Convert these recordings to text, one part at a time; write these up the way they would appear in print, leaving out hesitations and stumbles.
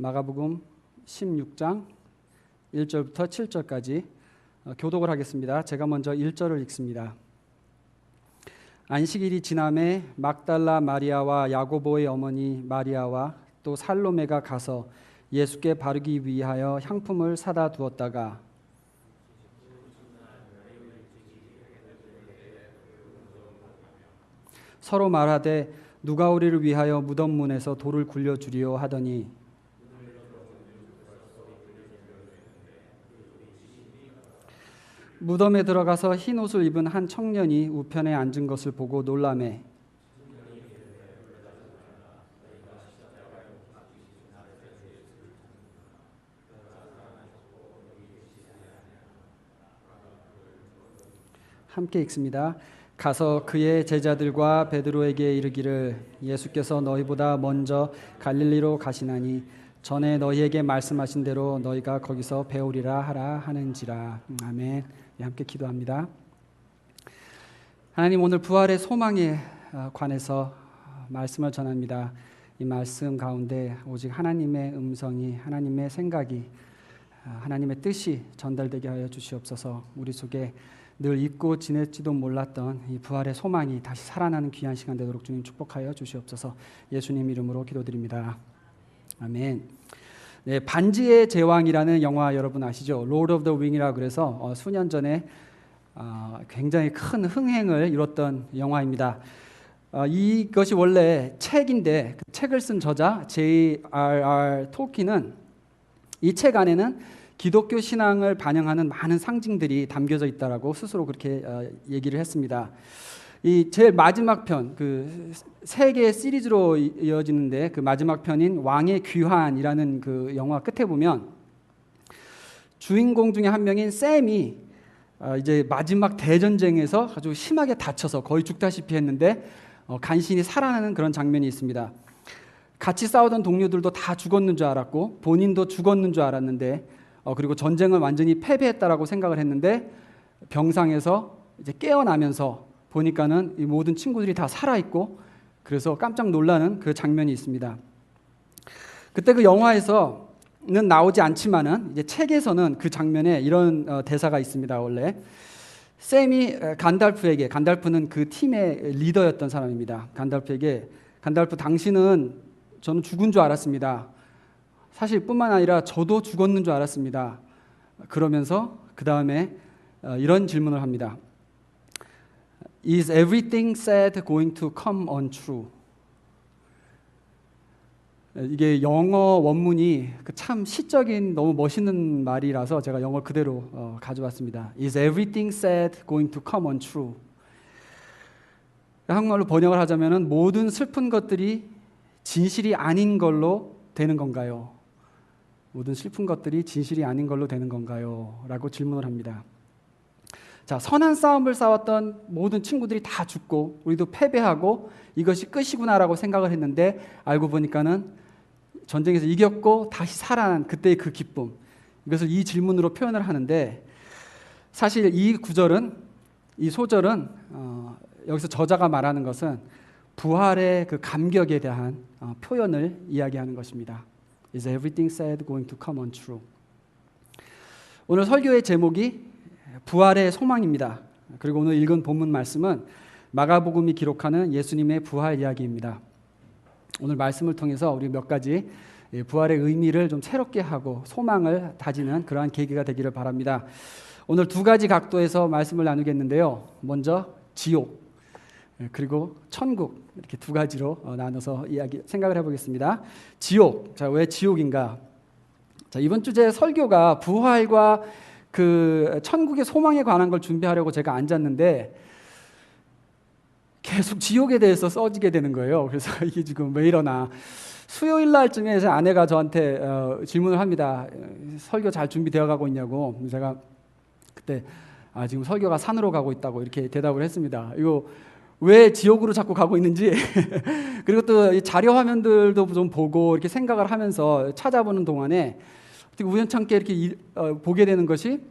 마가복음 16장 1절부터 7절까지 교독을 하겠습니다. 제가 먼저 1절을 읽습니다. 안식일이 지남에 막달라 마리아와 야고보의 어머니 마리아와 또 살로메가 가서 예수께 바르기 위하여 향품을 사다 두었다가 서로 말하되 누가 우리를 위하여 무덤 문에서 돌을 굴려주리요 하더니 무덤에 들어가서 흰 옷을 입은 한 청년이 우편에 앉은 것을 보고 놀라매 함께 읽습니다. 가서 그의 제자들과 베드로에게 이르기를 예수께서 너희보다 먼저 갈릴리로 가시나니 전에 너희에게 말씀하신 대로 너희가 거기서 배우리라 하라 하는지라. 아멘. 함께 기도합니다. 하나님, 오늘 부활의 소망에 관해서 말씀을 전합니다. 이 말씀 가운데 오직 하나님의 음성이, 하나님의 생각이, 하나님의 뜻이 전달되게 하여 주시옵소서. 우리 속에 늘 잊고 지냈지도 몰랐던 이 부활의 소망이 다시 살아나는 귀한 시간 되도록 주님 축복하여 주시옵소서. 예수님 이름으로 기도드립니다. 아멘. 네, 반지의 제왕이라는 영화 여러분 아시죠? Lord of the Ring이라고 그래서 수년 전에 굉장히 큰 흥행을 이뤘던 영화입니다. 이것이 원래 책인데 그 책을 쓴 저자 J.R.R. 톨킨은 이 책 안에는 기독교 신앙을 반영하는 많은 상징들이 담겨져 있다라고 스스로 그렇게 얘기를 했습니다. 이 제일 마지막 편, 그 세 개의 시리즈로 이어지는데 그 마지막 편인 왕의 귀환이라는 그 영화 끝에 보면 주인공 중에 한 명인 샘이 이제 마지막 대전쟁에서 아주 심하게 다쳐서 거의 죽다시피 했는데 간신히 살아나는 그런 장면이 있습니다. 같이 싸우던 동료들도 다 죽었는 줄 알았고 본인도 죽었는 줄 알았는데 그리고 전쟁을 완전히 패배했다라고 생각을 했는데 병상에서 이제 깨어나면서 보니까는 이 모든 친구들이 다 살아있고 그래서 깜짝 놀라는 그 장면이 있습니다. 그때 그 영화에서는 나오지 않지만은 이제 책에서는 그 장면에 이런 대사가 있습니다. 원래 샘이 간달프는 그 팀의 리더였던 사람입니다. 간달프 당신은 저는 죽은 줄 알았습니다. 사실 뿐만 아니라 저도 죽었는 줄 알았습니다. 그러면서 그 다음에 이런 질문을 합니다. Is everything said going to come untrue? 이게 영어 원문이 참 시적인 너무 멋있는 말이라서 제가 영어 그대로 가져왔습니다. Is everything said going to come untrue? 한국말로 번역을 하자면은 모든 슬픈 것들이 진실이 아닌 걸로 되는 건가요? 모든 슬픈 것들이 진실이 아닌 걸로 되는 건가요? 라고 질문을 합니다. 자, 선한 싸움을 싸웠던 모든 친구들이 다 죽고 우리도 패배하고 이것이 끝이구나라고 생각을 했는데 알고 보니까는 전쟁에서 이겼고 다시 살아난 그때의 그 기쁨, 이것을 이 질문으로 표현을 하는데 사실 이 소절은 여기서 저자가 말하는 것은 부활의 그 감격에 대한 표현을 이야기하는 것입니다. Is everything said going to come untrue? 오늘 설교의 제목이 부활의 소망입니다. 그리고 오늘 읽은 본문 말씀은 마가복음이 기록하는 예수님의 부활 이야기입니다. 오늘 말씀을 통해서 우리 몇 가지 부활의 의미를 좀 새롭게 하고 소망을 다지는 그러한 계기가 되기를 바랍니다. 오늘 두 가지 각도에서 말씀을 나누겠는데요. 먼저 지옥, 그리고 천국, 이렇게 두 가지로 나눠서 생각을 해보겠습니다. 지옥, 자, 왜 지옥인가? 자, 이번 주제 설교가 부활과 그 천국의 소망에 관한 걸 준비하려고 제가 앉았는데 계속 지옥에 대해서 써지게 되는 거예요. 그래서 이게 지금 왜 이러나. 수요일 날쯤에 제 아내가 저한테 질문을 합니다. 설교 잘 준비되어 가고 있냐고. 제가 그때 지금 설교가 산으로 가고 있다고 이렇게 대답을 했습니다. 이거 왜 지옥으로 자꾸 가고 있는지 그리고 또 이 자료 화면들도 좀 보고 이렇게 생각을 하면서 찾아보는 동안에 우연찮게 이렇게 보게 되는 것이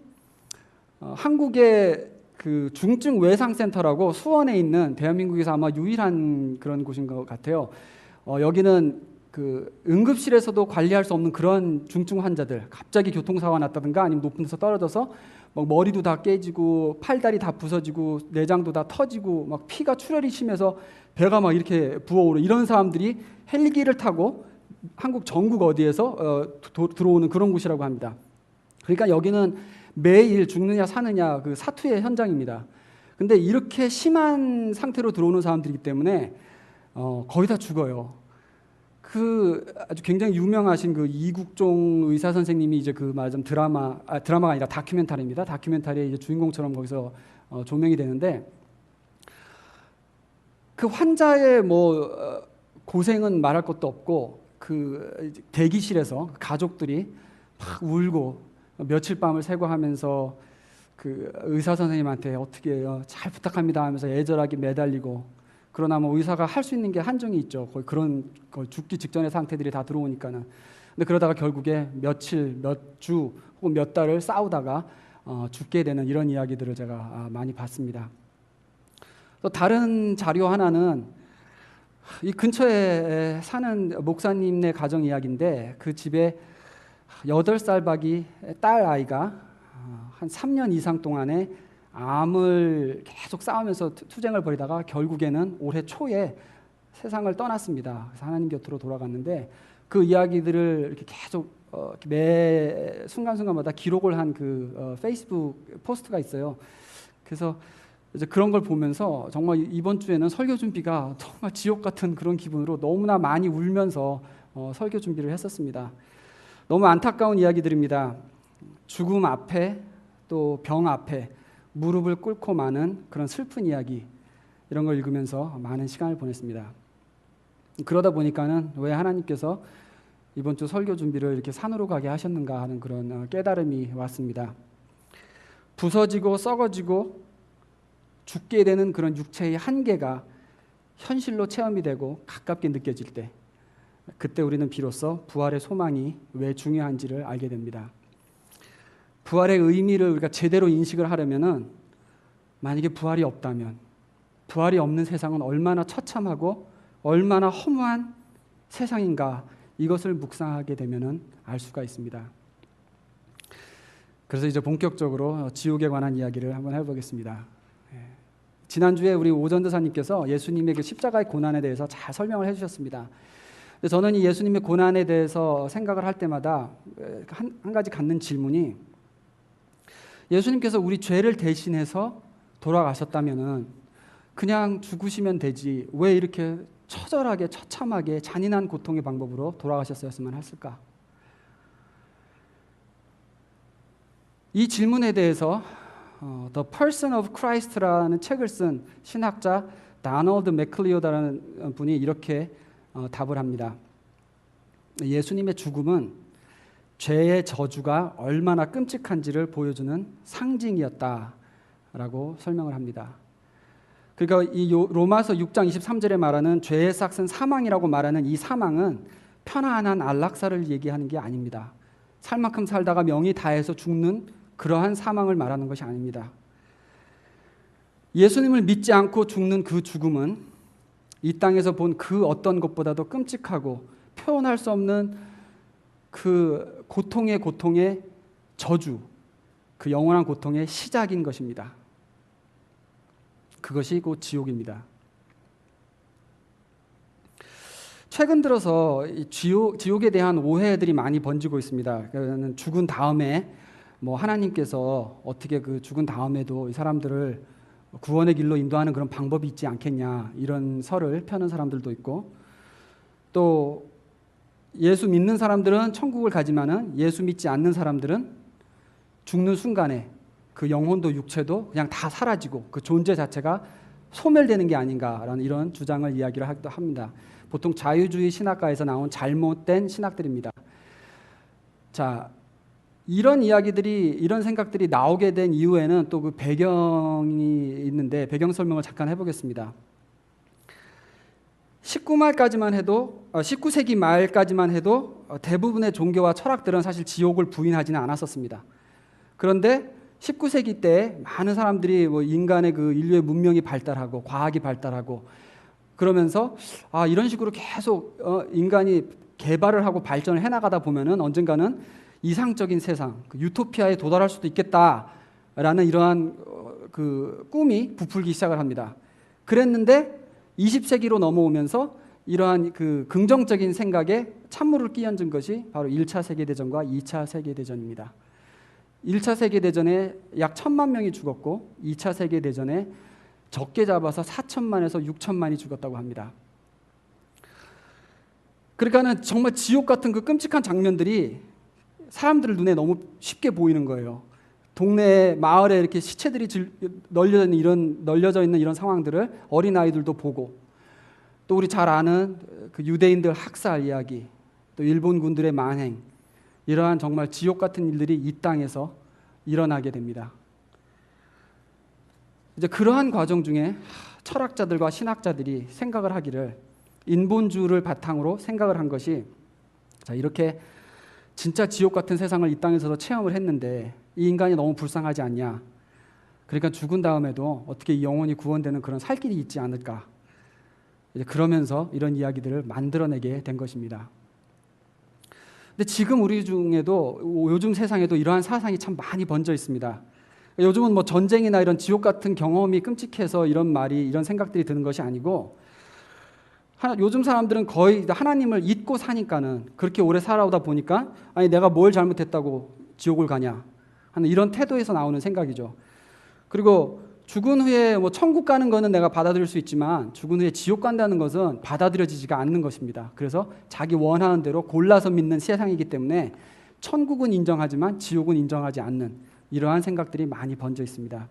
한국의 그 중증 외상센터라고 수원에 있는 대한민국에서 아마 유일한 그런 곳인 것 같아요. 여기는 그 응급실에서도 관리할 수 없는 그런 중증 환자들, 갑자기 교통사고가 났다든가 아니면 높은 데서 떨어져서 막 머리도 다 깨지고 팔다리 다 부서지고 내장도 다 터지고 막 피가 출혈이 심해서 배가 막 이렇게 부어오르는 이런 사람들이 헬기를 타고 한국 전국 어디에서 들어오는 그런 곳이라고 합니다. 그러니까 여기는 매일 죽느냐 사느냐 그 사투의 현장입니다. 근데 이렇게 심한 상태로 들어오는 사람들이기 때문에 거의 다 죽어요. 그 아주 굉장히 유명하신 그 이국종 의사 선생님이 이제 그 말하자면 드라마가 아니라 다큐멘터리입니다. 다큐멘터리의 이제 주인공처럼 거기서 조명이 되는데 그 환자의 뭐 고생은 말할 것도 없고 그 대기실에서 가족들이 막 울고 며칠 밤을 새고 하면서 그 의사 선생님한테 어떻게 해요? 잘 부탁합니다 하면서 애절하게 매달리고 그러나 뭐 의사가 할 수 있는 게 한정이 있죠. 거의 그런 거의 죽기 직전의 상태들이 다 들어오니까는. 근데 그러다가 결국에 며칠, 몇 주 혹은 몇 달을 싸우다가 죽게 되는 이런 이야기들을 제가 많이 봤습니다. 또 다른 자료 하나는 이 근처에 사는 목사님네 가정 이야기인데 그 집에 8살 박이 딸 아이가 한 3년 이상 동안에 암을 계속 싸우면서 투쟁을 벌이다가 결국에는 올해 초에 세상을 떠났습니다. 그래서 하나님 곁으로 돌아갔는데 그 이야기들을 이렇게 계속 매 순간순간마다 기록을 한 그 페이스북 포스트가 있어요. 그래서 이제 그런 걸 보면서 정말 이번 주에는 설교 준비가 정말 지옥 같은 그런 기분으로 너무나 많이 울면서 설교 준비를 했었습니다. 너무 안타까운 이야기들입니다. 죽음 앞에 또 병 앞에 무릎을 꿇고 마는 그런 슬픈 이야기 이런 걸 읽으면서 많은 시간을 보냈습니다. 그러다 보니까는 왜 하나님께서 이번 주 설교 준비를 이렇게 산으로 가게 하셨는가 하는 그런 깨달음이 왔습니다. 부서지고 썩어지고 죽게 되는 그런 육체의 한계가 현실로 체험이 되고 가깝게 느껴질 때 그때 우리는 비로소 부활의 소망이 왜 중요한지를 알게 됩니다. 부활의 의미를 우리가 제대로 인식을 하려면은 만약에 부활이 없다면 부활이 없는 세상은 얼마나 처참하고 얼마나 허무한 세상인가 이것을 묵상하게 되면은 알 수가 있습니다. 그래서 이제 본격적으로 지옥에 관한 이야기를 한번 해보겠습니다. 지난주에 우리 오전도사님께서 예수님의 그 십자가의 고난에 대해서 잘 설명을 해주셨습니다. 근데 저는 이 예수님의 고난에 대해서 생각을 할 때마다 한 가지 갖는 질문이 예수님께서 우리 죄를 대신해서 돌아가셨다면은 그냥 죽으시면 되지 왜 이렇게 처절하게 처참하게 잔인한 고통의 방법으로 돌아가셨어야만 했을까? 이 질문에 대해서 The Person of Christ라는 책을 쓴 신학자 다널드 맥클리오드라는 분이 이렇게 답을 합니다. 예수님의 죽음은 죄의 저주가 얼마나 끔찍한지를 보여주는 상징이었다라고 설명을 합니다. 그러니까 이 로마서 6장 23절에 말하는 죄의 삭은 사망이라고 말하는 이 사망은 편안한 안락사를 얘기하는 게 아닙니다. 살 만큼 살다가 명이 다해서 죽는 그러한 사망을 말하는 것이 아닙니다. 예수님을 믿지 않고 죽는 그 죽음은 이 땅에서 본 그 어떤 것보다도 끔찍하고 표현할 수 없는 그 고통의 저주, 그 영원한 고통의 시작인 것입니다. 그것이 곧 지옥입니다. 최근 들어서 지옥에 대한 오해들이 많이 번지고 있습니다. 그러니까 죽은 다음에 뭐 하나님께서 어떻게 그 죽은 다음에도 이 사람들을 구원의 길로 인도하는 그런 방법이 있지 않겠냐 이런 설을 펴는 사람들도 있고 또 예수 믿는 사람들은 천국을 가지만은 예수 믿지 않는 사람들은 죽는 순간에 그 영혼도 육체도 그냥 다 사라지고 그 존재 자체가 소멸되는 게 아닌가라는 이런 주장을 이야기를 하기도 합니다. 보통 자유주의 신학가에서 나온 잘못된 신학들입니다. 자, 이런 이야기들이 이런 생각들이 나오게 된 이후에는 또 그 배경이 있는데 배경 설명을 잠깐 해보겠습니다. 19세기 말까지만 해도 대부분의 종교와 철학들은 사실 지옥을 부인하지는 않았었습니다. 그런데 19세기 때 많은 사람들이 뭐 인간의 그 인류의 문명이 발달하고 과학이 발달하고 그러면서 이런 식으로 계속 인간이 개발을 하고 발전을 해나가다 보면은 언젠가는 이상적인 세상, 그 유토피아에 도달할 수도 있겠다라는 이러한 그 꿈이 부풀기 시작을 합니다. 그랬는데 20세기로 넘어오면서 이러한 그 긍정적인 생각에 찬물을 끼얹은 것이 바로 1차 세계대전과 2차 세계대전입니다. 1차 세계대전에 약 1,000만 명이 죽었고 2차 세계대전에 적게 잡아서 4천만에서 6천만이 죽었다고 합니다. 그러니까는 정말 지옥 같은 그 끔찍한 장면들이 사람들 눈에 너무 쉽게 보이는 거예요. 동네 마을에 이렇게 시체들이 널려져 있는 이런 상황들을 어린아이들도 보고, 또 우리 잘 아는 그 유대인들 학살 이야기, 또 일본 군들의 만행, 이러한 정말 지옥 같은 일들이 이 땅에서 일어나게 됩니다. 이제 그러한 과정 중에 철학자들과 신학자들이 생각을 하기를, 인본주의를 바탕으로 생각을 한 것이, 자, 이렇게 진짜 지옥 같은 세상을 이 땅에서도 체험을 했는데 이 인간이 너무 불쌍하지 않냐? 그러니까 죽은 다음에도 어떻게 영혼이 구원되는 그런 살 길이 있지 않을까? 이제 그러면서 이런 이야기들을 만들어내게 된 것입니다. 근데 지금 우리 중에도, 요즘 세상에도 이러한 사상이 참 많이 번져 있습니다. 요즘은 뭐 전쟁이나 이런 지옥 같은 경험이 끔찍해서 이런 생각들이 드는 것이 아니고, 요즘 사람들은 거의 하나님을 잊고 사니까는, 그렇게 오래 살아오다 보니까 아니 내가 뭘 잘못했다고 지옥을 가냐 하는 이런 태도에서 나오는 생각이죠. 그리고 죽은 후에 뭐 천국 가는 거는 내가 받아들일 수 있지만 죽은 후에 지옥 간다는 것은 받아들여지지가 않는 것입니다. 그래서 자기 원하는 대로 골라서 믿는 세상이기 때문에 천국은 인정하지만 지옥은 인정하지 않는 이러한 생각들이 많이 번져 있습니다.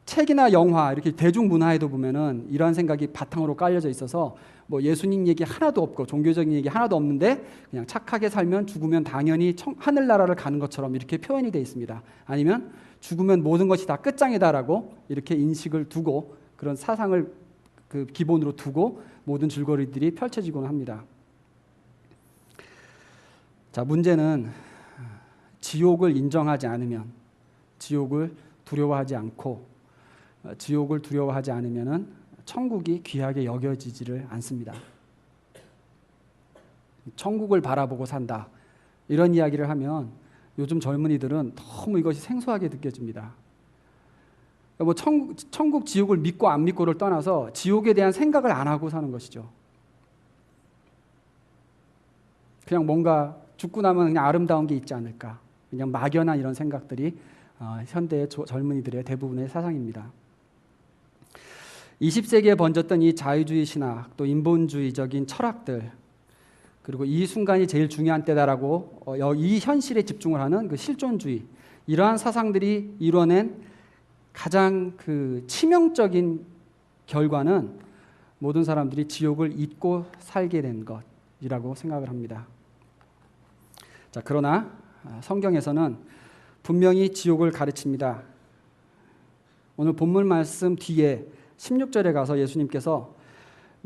책이나 영화, 이렇게 대중문화에도 보면은 이러한 생각이 바탕으로 깔려져 있어서 뭐 예수님 얘기 하나도 없고 종교적인 얘기 하나도 없는데 그냥 착하게 살면 죽으면 당연히 하늘나라를 가는 것처럼 이렇게 표현이 되어 있습니다. 아니면 죽으면 모든 것이 다 끝장이다라고 이렇게 인식을 두고, 그런 사상을 그 기본으로 두고 모든 줄거리들이 펼쳐지곤 합니다. 자, 문제는 지옥을 인정하지 않으면, 지옥을 두려워하지 않고, 지옥을 두려워하지 않으면은 천국이 귀하게 여겨지지를 않습니다. 천국을 바라보고 산다, 이런 이야기를 하면 요즘 젊은이들은 너무 이것이 생소하게 느껴집니다. 뭐 천국, 지옥을 믿고 안 믿고를 떠나서 지옥에 대한 생각을 안 하고 사는 것이죠. 그냥 뭔가 죽고 나면 그냥 아름다운 게 있지 않을까, 그냥 막연한 이런 생각들이 현대의 젊은이들의 대부분의 사상입니다. 20세기에 번졌던 이 자유주의 신학, 또 인본주의적인 철학들, 그리고 이 순간이 제일 중요한 때다라고 이 현실에 집중을 하는 그 실존주의, 이러한 사상들이 이뤄낸 가장 그 치명적인 결과는 모든 사람들이 지옥을 잊고 살게 된 것이라고 생각을 합니다. 자, 그러나 성경에서는 분명히 지옥을 가르칩니다. 오늘 본문 말씀 뒤에 16절에 가서 예수님께서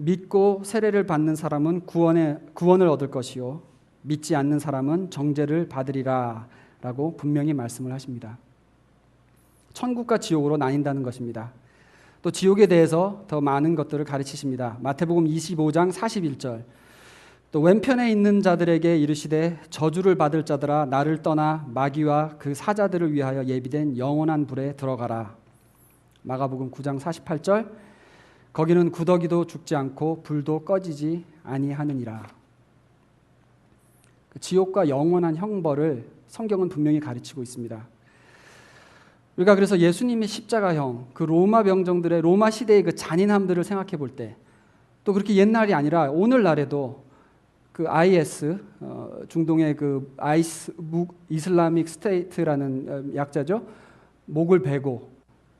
믿고 세례를 받는 사람은 구원을 얻을 것이요 믿지 않는 사람은 정죄를 받으리라 라고 분명히 말씀을 하십니다. 천국과 지옥으로 나뉜다는 것입니다. 또 지옥에 대해서 더 많은 것들을 가르치십니다. 마태복음 25장 41절, 또 왼편에 있는 자들에게 이르시되 저주를 받을 자들아 나를 떠나 마귀와 그 사자들을 위하여 예비된 영원한 불에 들어가라. 마가복음 9장 48절, 거기는 구더기도 죽지 않고 불도 꺼지지 아니하느니라. 지옥과 영원한 형벌을 성경은 분명히 가르치고 있습니다. 우리가 그래서 예수님의 십자가형, 그 로마 병정들의 로마 시대의 그 잔인함들을 생각해 볼 때, 또 그렇게 옛날이 아니라 오늘날에도 그 IS, 중동의 그 이슬라믹 스테이트라는 약자죠, 목을 베고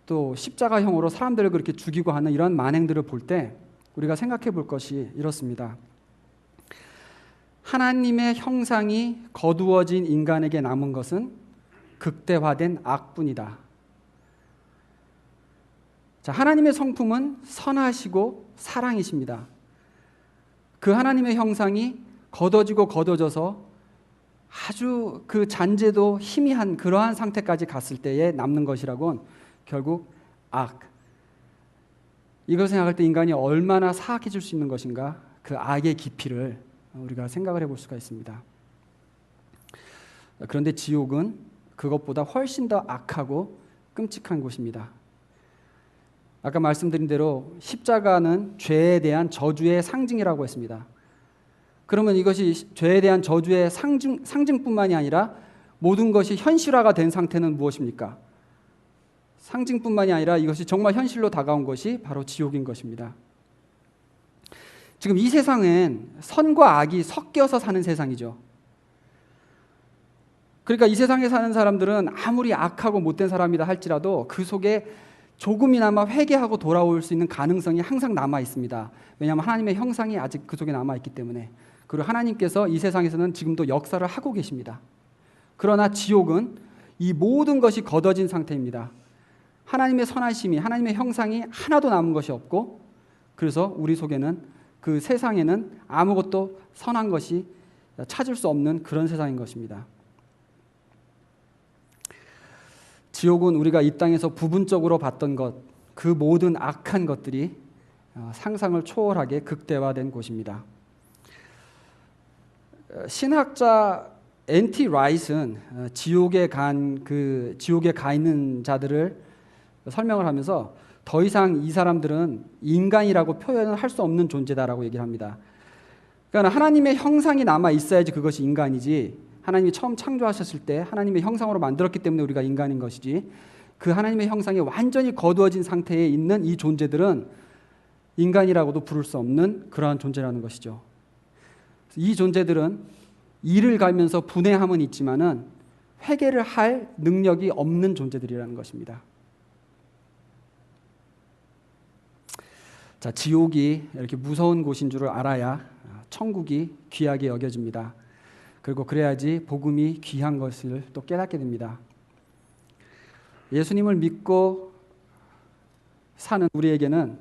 또 십자가형으로 사람들을 그렇게 죽이고 하는 이런 만행들을 볼 때 우리가 생각해 볼 것이 이렇습니다. 하나님의 형상이 거두어진 인간에게 남은 것은 극대화된 악뿐이다. 자, 하나님의 성품은 선하시고 사랑이십니다. 그 하나님의 형상이 거둬져서 아주 그 잔재도 희미한 그러한 상태까지 갔을 때에 남는 것이라곤 결국 악, 이걸 생각할 때 인간이 얼마나 사악해질 수 있는 것인가, 그 악의 깊이를 우리가 생각을 해볼 수가 있습니다. 그런데 지옥은 그것보다 훨씬 더 악하고 끔찍한 곳입니다. 아까 말씀드린 대로 십자가는 죄에 대한 저주의 상징이라고 했습니다. 그러면 이것이 죄에 대한 저주의 상징뿐만이 아니라 모든 것이 현실화가 된 상태는 무엇입니까? 상징뿐만이 아니라 이것이 정말 현실로 다가온 것이 바로 지옥인 것입니다. 지금 이 세상은 선과 악이 섞여서 사는 세상이죠. 그러니까 이 세상에 사는 사람들은 아무리 악하고 못된 사람이다 할지라도 그 속에 조금이나마 회개하고 돌아올 수 있는 가능성이 항상 남아 있습니다. 왜냐하면 하나님의 형상이 아직 그 속에 남아 있기 때문에. 그리고 하나님께서 이 세상에서는 지금도 역사를 하고 계십니다. 그러나 지옥은 이 모든 것이 거둬진 상태입니다. 하나님의 선하심이, 하나님의 형상이 하나도 남은 것이 없고, 그래서 우리 속에는, 그 세상에는 아무것도 선한 것이 찾을 수 없는 그런 세상인 것입니다. 지옥은 우리가 이 땅에서 부분적으로 봤던 것, 그 모든 악한 것들이 상상을 초월하게 극대화된 곳입니다. 신학자 N.T. 라이트는 지옥에 가 있는 자들을 설명을 하면서 더 이상 이 사람들은 인간이라고 표현을 할 수 없는 존재다라고 얘기를 합니다. 그러니까 하나님의 형상이 남아 있어야지 그것이 인간이지, 하나님이 처음 창조하셨을 때 하나님의 형상으로 만들었기 때문에 우리가 인간인 것이지, 그 하나님의 형상이 완전히 거두어진 상태에 있는 이 존재들은 인간이라고도 부를 수 없는 그러한 존재라는 것이죠. 이 존재들은 이를 갈면서 분해함은 있지만은 회개를 할 능력이 없는 존재들이라는 것입니다. 자, 지옥이 이렇게 무서운 곳인 줄을 알아야 천국이 귀하게 여겨집니다. 그리고 그래야지 복음이 귀한 것을 또 깨닫게 됩니다. 예수님을 믿고 사는 우리에게는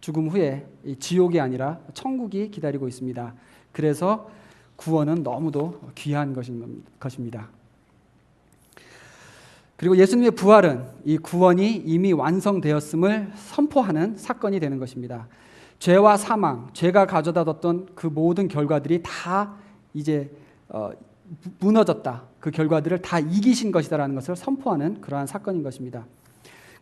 죽음 후에 지옥이 아니라 천국이 기다리고 있습니다. 그래서 구원은 너무도 귀한 것입니다. 그리고 예수님의 부활은 이 구원이 이미 완성되었음을 선포하는 사건이 되는 것입니다. 죄와 사망, 죄가 가져다 뒀던 그 모든 결과들이 다 이제 무너졌다. 그 결과들을 다 이기신 것이다라는 것을 선포하는 그러한 사건인 것입니다.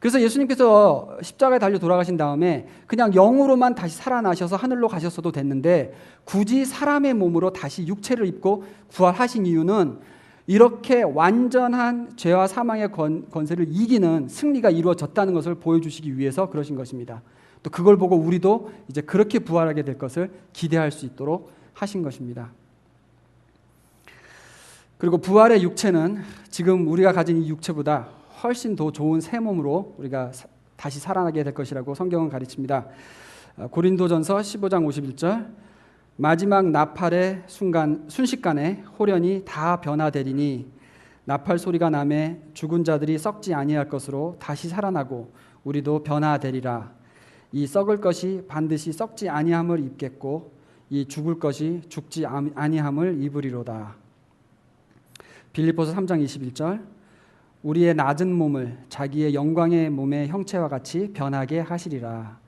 그래서 예수님께서 십자가에 달려 돌아가신 다음에 그냥 영으로만 다시 살아나셔서 하늘로 가셨어도 됐는데, 굳이 사람의 몸으로 다시 육체를 입고 부활하신 이유는 이렇게 완전한 죄와 사망의 권세를 이기는 승리가 이루어졌다는 것을 보여주시기 위해서 그러신 것입니다. 또 그걸 보고 우리도 이제 그렇게 부활하게 될 것을 기대할 수 있도록 하신 것입니다. 그리고 부활의 육체는 지금 우리가 가진 이 육체보다 훨씬 더 좋은 새 몸으로 우리가 다시 살아나게 될 것이라고 성경은 가르칩니다. 고린도전서 15장 51절, 마지막 나팔의 순식간에 호련히 다 변화되리니 나팔 소리가 나매 죽은 자들이 썩지 아니할 것으로 다시 살아나고 우리도 변화되리라. 이 썩을 것이 반드시 썩지 아니함을 입겠고 이 죽을 것이 죽지 아니함을 입으리로다. 빌립보서 3장 21절, 우리의 낮은 몸을 자기의 영광의 몸의 형체와 같이 변하게 하시리라.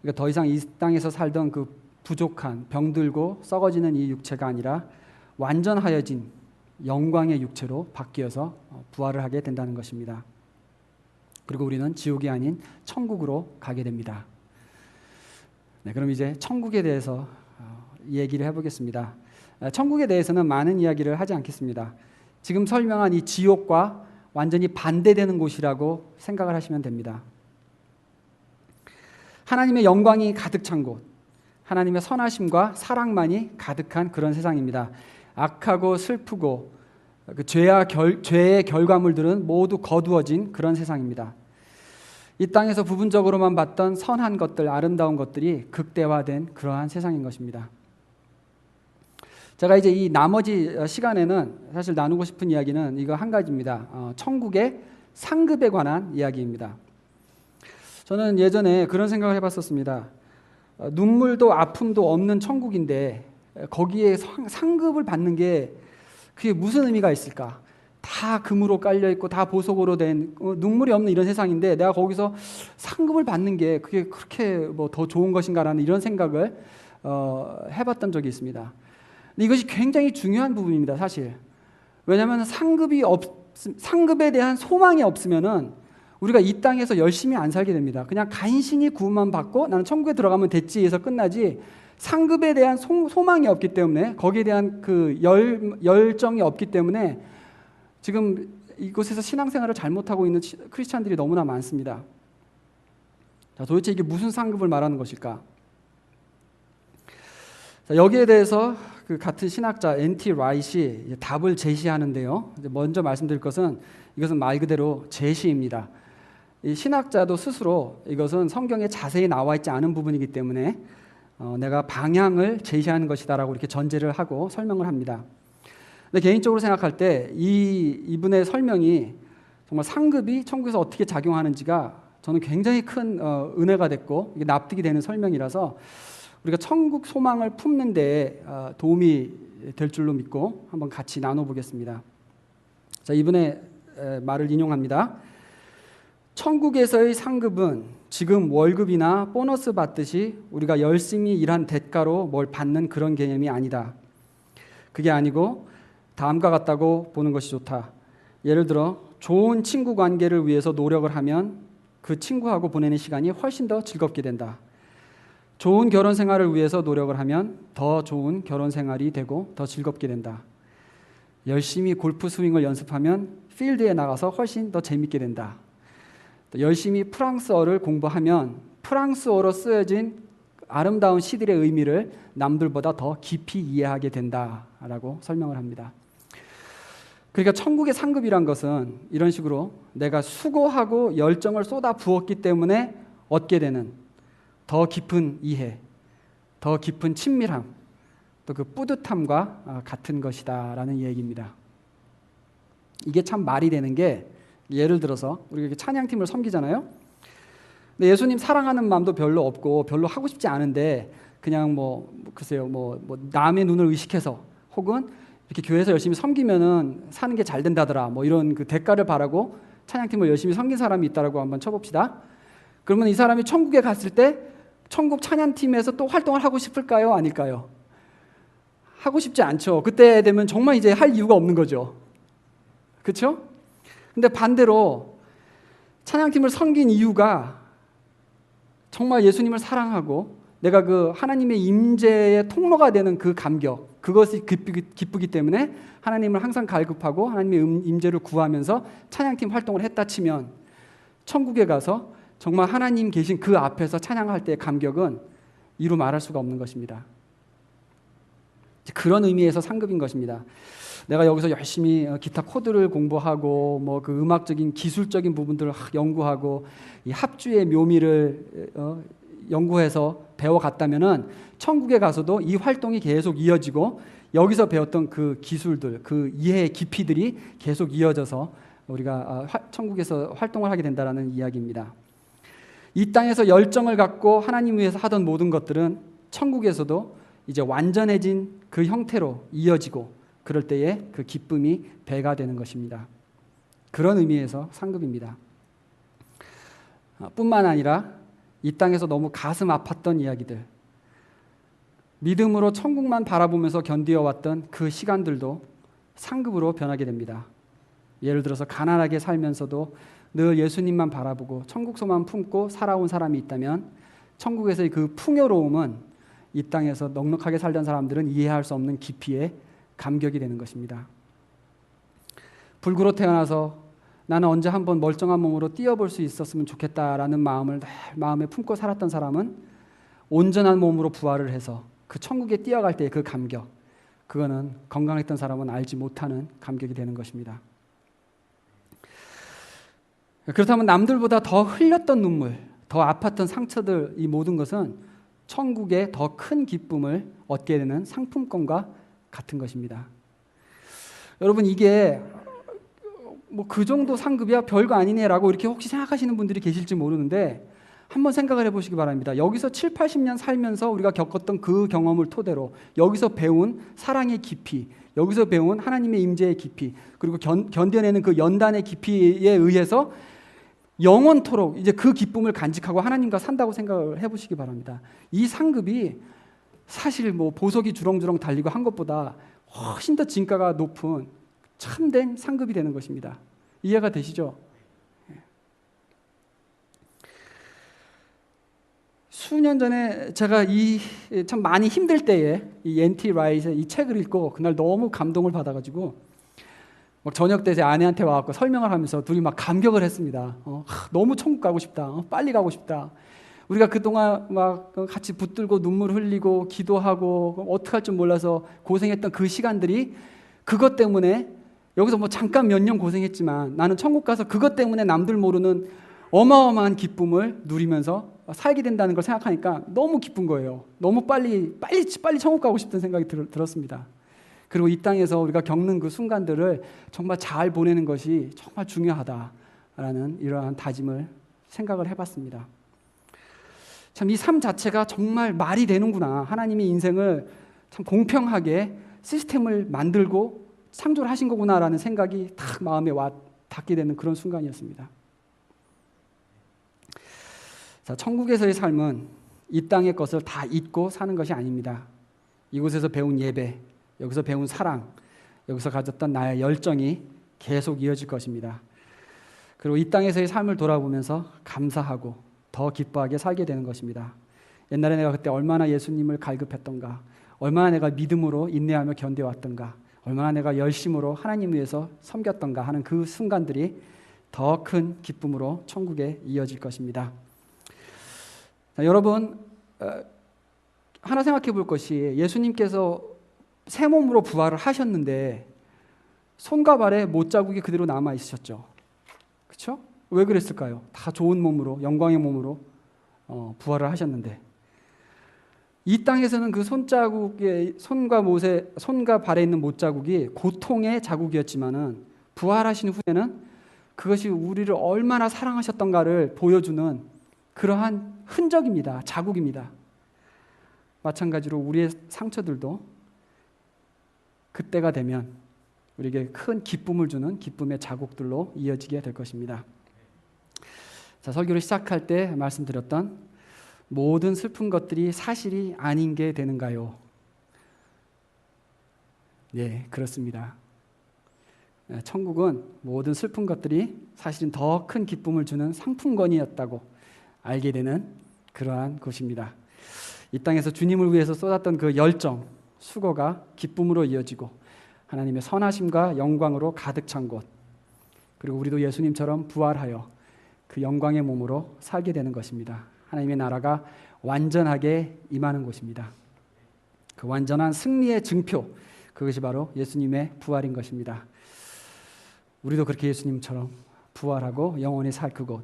그러니까 더 이상 이 땅에서 살던 그 부족한 병들고 썩어지는 이 육체가 아니라 완전하여진 영광의 육체로 바뀌어서 부활을 하게 된다는 것입니다. 그리고 우리는 지옥이 아닌 천국으로 가게 됩니다. 네, 그럼 이제 천국에 대해서 얘기를 해보겠습니다. 천국에 대해서는 많은 이야기를 하지 않겠습니다. 지금 설명한 이 지옥과 완전히 반대되는 곳이라고 생각을 하시면 됩니다. 하나님의 영광이 가득 찬 곳, 하나님의 선하심과 사랑만이 가득한 그런 세상입니다. 악하고 슬프고 그 죄의 결과물들은 모두 거두어진 그런 세상입니다. 이 땅에서 부분적으로만 봤던 선한 것들, 아름다운 것들이 극대화된 그러한 세상인 것입니다. 제가 이제 이 나머지 시간에는 사실 나누고 싶은 이야기는 이거 한 가지입니다. 천국의 상급에 관한 이야기입니다. 저는 예전에 그런 생각을 해봤었습니다. 눈물도 아픔도 없는 천국인데 거기에 상급을 받는 게 그게 무슨 의미가 있을까? 다 금으로 깔려 있고 다 보석으로 된 눈물이 없는 이런 세상인데 내가 거기서 상급을 받는 게 그게 그렇게 뭐 더 좋은 것인가라는 이런 생각을 해봤던 적이 있습니다. 근데 이것이 굉장히 중요한 부분입니다, 사실. 왜냐하면 상급에 대한 소망이 없으면은 우리가 이 땅에서 열심히 안 살게 됩니다. 그냥 간신히 구원만 받고 나는 천국에 들어가면 됐지 해서 끝나지, 상급에 대한 소망이 없기 때문에, 거기에 대한 그 열정이 없기 때문에 지금 이곳에서 신앙생활을 잘못하고 있는 크리스찬들이 너무나 많습니다. 자, 도대체 이게 무슨 상급을 말하는 것일까? 자, 여기에 대해서 그 같은 신학자 N.T. 라이트이 답을 제시하는데요. 먼저 말씀드릴 것은 이것은 말 그대로 제시입니다. 이 신학자도 스스로 이것은 성경에 자세히 나와 있지 않은 부분이기 때문에 내가 방향을 제시하는 것이다라고 이렇게 전제를 하고 설명을 합니다. 근데 개인적으로 생각할 때 이분의 설명이 정말 상급이 천국에서 어떻게 작용하는지가 저는 굉장히 큰 은혜가 됐고 이게 납득이 되는 설명이라서 우리가 천국 소망을 품는 데 도움이 될 줄로 믿고 한번 같이 나눠보겠습니다. 자, 이분의 말을 인용합니다. 천국에서의 상급은 지금 월급이나 보너스 받듯이 우리가 열심히 일한 대가로 뭘 받는 그런 개념이 아니다. 그게 아니고 다음과 같다고 보는 것이 좋다. 예를 들어 좋은 친구 관계를 위해서 노력을 하면 그 친구하고 보내는 시간이 훨씬 더 즐겁게 된다. 좋은 결혼 생활을 위해서 노력을 하면 더 좋은 결혼 생활이 되고 더 즐겁게 된다. 열심히 골프 스윙을 연습하면 필드에 나가서 훨씬 더 재밌게 된다. 또 열심히 프랑스어를 공부하면 프랑스어로 쓰여진 아름다운 시들의 의미를 남들보다 더 깊이 이해하게 된다라고 설명을 합니다. 그러니까 천국의 상급이란 것은 이런 식으로 내가 수고하고 열정을 쏟아 부었기 때문에 얻게 되는 더 깊은 이해, 더 깊은 친밀함, 또 그 뿌듯함과 같은 것이다라는 얘기입니다. 이게 참 말이 되는 게, 예를 들어서 우리가 찬양팀을 섬기잖아요. 근데 예수님 사랑하는 마음도 별로 없고 별로 하고 싶지 않은데 그냥 글쎄요 남의 눈을 의식해서 혹은 이렇게 교회에서 열심히 섬기면은 사는 게 잘 된다더라 이런 그 대가를 바라고 찬양팀을 열심히 섬긴 사람이 있다라고 한번 쳐봅시다. 그러면 이 사람이 천국에 갔을 때 천국 찬양팀에서 또 활동을 하고 싶을까요? 아닐까요? 하고 싶지 않죠. 그때 되면 정말 이제 할 이유가 없는 거죠. 그렇죠? 근데 반대로 찬양팀을 섬긴 이유가 정말 예수님을 사랑하고 내가 그 하나님의 임재의 통로가 되는 그 감격, 그것이 기쁘기 때문에 하나님을 항상 갈급하고 하나님의 임재를 구하면서 찬양팀 활동을 했다 치면 천국에 가서 정말 하나님 계신 그 앞에서 찬양할 때의 감격은 이루 말할 수가 없는 것입니다. 그런 의미에서 상급인 것입니다. 내가 여기서 열심히 기타 코드를 공부하고 그 음악적인 기술적인 부분들을 연구하고 이 합주의 묘미를 연구해서 배워갔다면은 천국에 가서도 이 활동이 계속 이어지고 여기서 배웠던 그 기술들, 그 이해의 깊이들이 계속 이어져서 우리가 천국에서 활동을 하게 된다는 이야기입니다. 이 땅에서 열정을 갖고 하나님 위해서 하던 모든 것들은 천국에서도 이제 완전해진 그 형태로 이어지고 그럴 때에 그 기쁨이 배가 되는 것입니다. 그런 의미에서 상급입니다. 뿐만 아니라 이 땅에서 너무 가슴 아팠던 이야기들, 믿음으로 천국만 바라보면서 견디어왔던 그 시간들도 상급으로 변하게 됩니다. 예를 들어서 가난하게 살면서도 늘 예수님만 바라보고 천국소만 품고 살아온 사람이 있다면 천국에서의 그 풍요로움은 이 땅에서 넉넉하게 살던 사람들은 이해할 수 없는 깊이의 감격이 되는 것입니다. 불구로 태어나서 나는 언제 한번 멀쩡한 몸으로 뛰어볼 수 있었으면 좋겠다라는 마음을 늘 마음에 품고 살았던 사람은 온전한 몸으로 부활을 해서 그 천국에 뛰어갈 때의 그 감격, 그거는 건강했던 사람은 알지 못하는 감격이 되는 것입니다. 그렇다면 남들보다 더 흘렸던 눈물, 더 아팠던 상처들, 이 모든 것은 천국의 더 큰 기쁨을 얻게 되는 상품권과 같은 것입니다. 여러분, 이게 그 정도 상급이야 별거 아니네라고 이렇게 혹시 생각하시는 분들이 계실지 모르는데 한번 생각을 해보시기 바랍니다. 여기서 7, 80년 살면서 우리가 겪었던 그 경험을 토대로 여기서 배운 사랑의 깊이, 여기서 배운 하나님의 임재의 깊이, 그리고 견뎌내는 그 연단의 깊이에 의해서 영원토록 이제 그 기쁨을 간직하고 하나님과 산다고 생각을 해보시기 바랍니다. 이 상급이 사실 뭐 보석이 주렁주렁 달리고 한 것보다 훨씬 더 진가가 높은 참된 상급이 되는 것입니다. 이해가 되시죠? 수년 전에 제가 참 많이 힘들 때에 이 N.T. 라이트의 이 책을 읽고 그날 너무 감동을 받아가지고 막 저녁 때 제 아내한테 와갖고 설명을 하면서 둘이 막 감격을 했습니다. 너무 천국 가고 싶다. 빨리 가고 싶다. 우리가 그동안 막 같이 붙들고 눈물 흘리고 기도하고 어떻게 할 줄 몰라서 고생했던 그 시간들이 그것 때문에 여기서 뭐 잠깐 몇 년 고생했지만 나는 천국 가서 그것 때문에 남들 모르는 어마어마한 기쁨을 누리면서 살게 된다는 걸 생각하니까 너무 기쁜 거예요. 너무 빨리 천국 가고 싶다는 생각이 들었습니다. 그리고 이 땅에서 우리가 겪는 그 순간들을 정말 잘 보내는 것이 정말 중요하다라는 이러한 다짐을 생각을 해봤습니다. 참 이 삶 자체가 정말 말이 되는구나. 하나님이 인생을 참 공평하게 시스템을 만들고 창조를 하신 거구나라는 생각이 딱 마음에 닿게 되는 그런 순간이었습니다. 자, 천국에서의 삶은 이 땅의 것을 다 잊고 사는 것이 아닙니다. 이곳에서 배운 예배, 여기서 배운 사랑, 여기서 가졌던 나의 열정이 계속 이어질 것입니다. 그리고 이 땅에서의 삶을 돌아보면서 감사하고 더 기뻐하게 살게 되는 것입니다. 옛날에 내가 그때 얼마나 예수님을 갈급했던가, 얼마나 내가 믿음으로 인내하며 견뎌왔던가, 얼마나 내가 열심으로 하나님 위해서 섬겼던가 하는 그 순간들이 더 큰 기쁨으로 천국에 이어질 것입니다. 자, 여러분, 하나 생각해 볼 것이 예수님께서 새 몸으로 부활을 하셨는데 손과 발에 못자국이 그대로 남아 있으셨죠. 그렇죠? 왜 그랬을까요? 다 좋은 몸으로, 영광의 몸으로 부활을 하셨는데 이 땅에서는 그 손과 발에 있는 못자국이 고통의 자국이었지만은 부활하신 후에는 그것이 우리를 얼마나 사랑하셨던가를 보여주는 그러한 흔적입니다. 자국입니다. 마찬가지로 우리의 상처들도 그때가 되면 우리에게 큰 기쁨을 주는 기쁨의 자국들로 이어지게 될 것입니다. 자, 설교를 시작할 때 말씀드렸던 모든 슬픈 것들이 사실이 아닌 게 되는가요? 네, 그렇습니다. 천국은 모든 슬픈 것들이 사실은 더 큰 기쁨을 주는 상품권이었다고 알게 되는 그러한 곳입니다. 이 땅에서 주님을 위해서 쏟았던 그 열정, 수고가 기쁨으로 이어지고 하나님의 선하심과 영광으로 가득 찬 곳, 그리고 우리도 예수님처럼 부활하여 그 영광의 몸으로 살게 되는 것입니다. 하나님의 나라가 완전하게 임하는 곳입니다. 그 완전한 승리의 증표, 그것이 바로 예수님의 부활인 것입니다. 우리도 그렇게 예수님처럼 부활하고 영원히 살 그곳,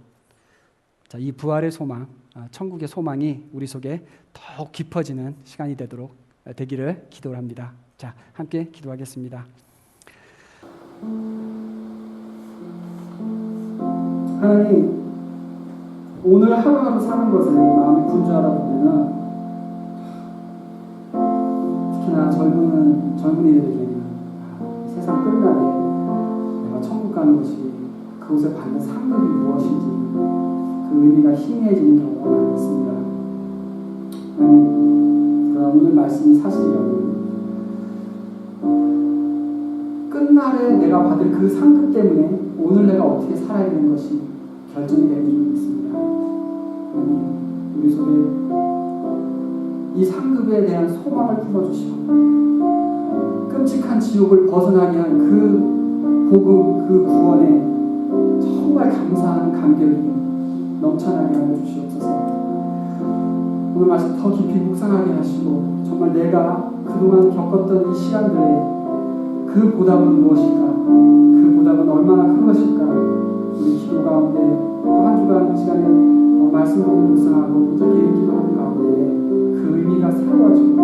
자, 이 부활의 소망, 천국의 소망이 우리 속에 더욱 깊어지는 시간이 되기를 기도를 합니다. 자, 함께 기도하겠습니다. 하나님, 오늘 하루하루 사는 것에 마음이 분주하다 보면 특히나 젊은이들에게는 세상 끝날에 내가 천국 가는 것이 그곳에 받는 상급이 무엇인지 그 의미가 희미해지는 경우가 많이 있습니다. 그러나 오늘 말씀이 사실이라면 끝날에 내가 받을 그 상급 때문에 오늘 내가 어떻게 살아야 되는 것이 결정이 되는 줄 믿습니다. 우리 속에 이 상급에 대한 소망을 품어주시고 끔찍한 지옥을 벗어나게 한 그 복음, 그 구원에 정말 감사하는 감격이 넘쳐나게 하여 주시옵소서. 오늘 말씀 더 깊이 묵상하게 하시고 정말 내가 그동안 겪었던 이 시간들에 그 보답은 무엇일까? 그 보답은 얼마나 큰 것일까? 우리 기도 가운데 또 한 주간 시간에 말씀을 묵상하고 무작위 기도하는 가운데 그 의미가 새로워지고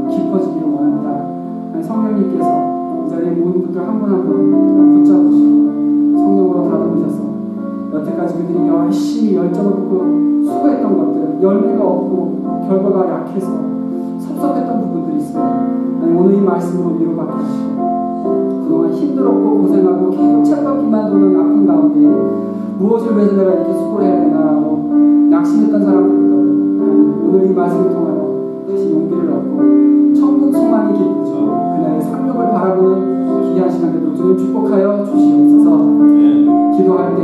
깊어지기를 원합니다. 성령님께서 이 자리에 모든 분들 한 분 한 분 붙잡으시고 성령으로 다듬으셔서 여태까지 그들이 열심히 열정을 붓고 수고했던 것들, 열매가 없고 결과가 약해서 섭섭했던 부분들이 있습니다. 하나님, 오늘 이 말씀으로 위로받게 하시고 그동안 힘들었고 고생하고 계속 쳇바퀴만 도는 아픈 가운데 무엇을 위해서 내가 이렇게 수고를 해야 되나라고 낙심했던 사람들이거든요. 오늘 이 말씀을 통하여 다시 용기를 얻고 천국 소망이 깊으시고 그날의 상륙을 바라보는 귀한 시간 되도록 주님 축복하여 주시옵소서. 기도할 때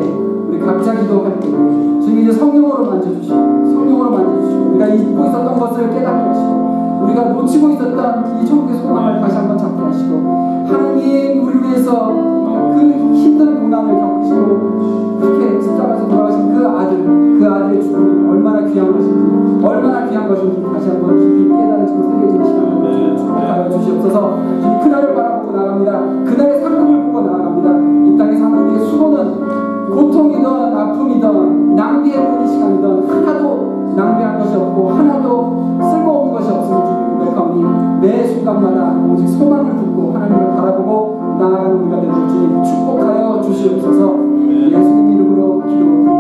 우리 각자 기도할 때 주님 이제 성령으로 만져주시고 성령으로 만져주시고 우리가 잊고 있었던 것을 깨닫게 하시고 우리가 놓치고 있었던 이 천국의 소망을 다시 한번 잡게 하시고 하나님 우리 위해서 그 힘든 고난을 겪으시고 그렇게 십자가에서 돌아가신 그 아들의 죽음이 얼마나 귀한 것인지 다시 한번 깊이 깨달아지고 새겨지는 시간을 축복하여 주시옵소서. 주님 그날을 바라보고 나아갑니다. 그날의 상급을 보고 나아갑니다. 이 땅에 사는 우리의 수고는 고통이든 아픔이든 낭비해버린 시간이든 하나도 낭비한 것이 없고 하나도 쓸모없는 것이 없음을 주님 고백하오니 매 순간마다 오직 소망을 듣고 하나님을 바라보고 나아가는 우리가 되도록 주님 축복하여 주시옵소서. 예수님 이름으로 기도드립니다.